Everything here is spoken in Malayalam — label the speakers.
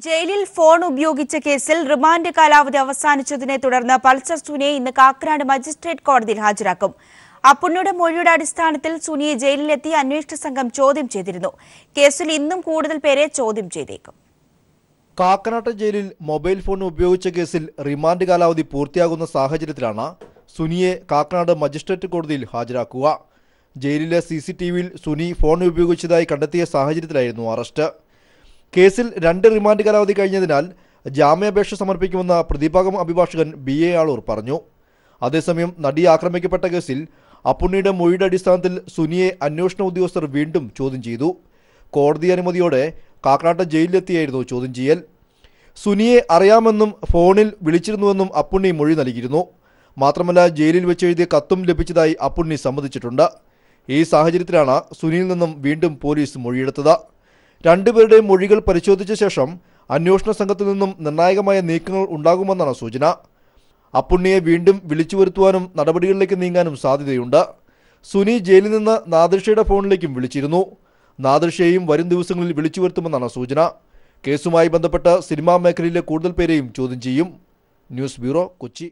Speaker 1: ജയിലിൽ ഫോൺ ഉപയോഗിച്ച കേസിൽ റിമാൻഡ് കാലാവധി അവസാനിച്ചതിനെ തുടർന്ന് പൾസർ സുനിയെ ഇന്ന് കാക്കനാട് മജിസ്ട്രേറ്റ് കോടതിയിൽ ഹാജരാക്കും. അപ്പുണ്ണിയുടെ മൊഴിയുടെ അടിസ്ഥാനത്തിൽ സുനിയെ ജയിലിലെത്തി അന്വേഷണ സംഘം ചോദ്യം ചെയ്തിരുന്നു. കേസിൽ ഇന്നും കൂടുതൽ പേരെ ചോദ്യം ചെയ്തേക്കും.
Speaker 2: കാക്കനാട് ജയിലിൽ മൊബൈൽ ഫോൺ ഉപയോഗിച്ച കേസിൽ റിമാൻഡ് കാലാവധി പൂർത്തിയാകുന്ന സാഹചര്യത്തിലാണ് സുനിയെ കാക്കനാട് മജിസ്ട്രേറ്റ് കോടതിയിൽ ഹാജരാക്കുക. ജയിലിലെ CCTVയിൽ സുനി ഫോൺ ഉപയോഗിച്ചതായി കണ്ടെത്തിയ സാഹചര്യത്തിലായിരുന്നു അറസ്റ്റ്. കേസിൽ 2 റിമാൻഡ് കാലാവധി കഴിഞ്ഞതിനാൽ ജാമ്യാപേക്ഷ സമർപ്പിക്കുമെന്ന് പ്രതിഭാഗം അഭിഭാഷകൻ BA ആളൂർ പറഞ്ഞു. അതേസമയം നടി ആക്രമിക്കപ്പെട്ട കേസിൽ അപ്പുണ്ണിയുടെ മൊഴിയുടെ അടിസ്ഥാനത്തിൽ സുനിയെ അന്വേഷണ ഉദ്യോഗസ്ഥർ വീണ്ടും ചോദ്യം ചെയ്തു. കോടതി അനുമതിയോടെ കാക്കനാട് ജയിലിലെത്തിയായിരുന്നു ചോദ്യം ചെയ്യൽ. സുനിയെ അറിയാമെന്നും ഫോണിൽ വിളിച്ചിരുന്നുവെന്നും അപ്പുണ്ണി മൊഴി നൽകിയിരുന്നു. മാത്രമല്ല ജയിലിൽ വെച്ചെഴുതിയ കത്തും ലഭിച്ചതായി അപ്പുണ്ണി സമ്മതിച്ചിട്ടുണ്ട്. ഈ സാഹചര്യത്തിലാണ് സുനിയിൽ നിന്നും വീണ്ടും പോലീസ് മൊഴിയെടുത്തത്. രണ്ടുപേരുടെയും മൊഴികൾ പരിശോധിച്ച ശേഷം അന്വേഷണ സംഘത്തിൽ നിന്നും നിർണായകമായ നീക്കങ്ങൾ ഉണ്ടാകുമെന്നാണ് സൂചന. അപ്പുണ്ണിയെ വീണ്ടും വിളിച്ചു വരുത്തുവാനും നടപടികളിലേക്ക് നീങ്ങാനും സാധ്യതയുണ്ട്. സുനി ജയിലിൽ നിന്ന് നാദിർഷയുടെ ഫോണിലേക്കും വിളിച്ചിരുന്നു. നാദിർഷയെയും വരും ദിവസങ്ങളിൽ വിളിച്ചു വരുത്തുമെന്നാണ് സൂചന. കേസുമായി ബന്ധപ്പെട്ട് സിനിമാ മേഖലയിലെ കൂടുതൽ പേരെയും ചോദ്യം ചെയ്യും. News bureau, Kochi.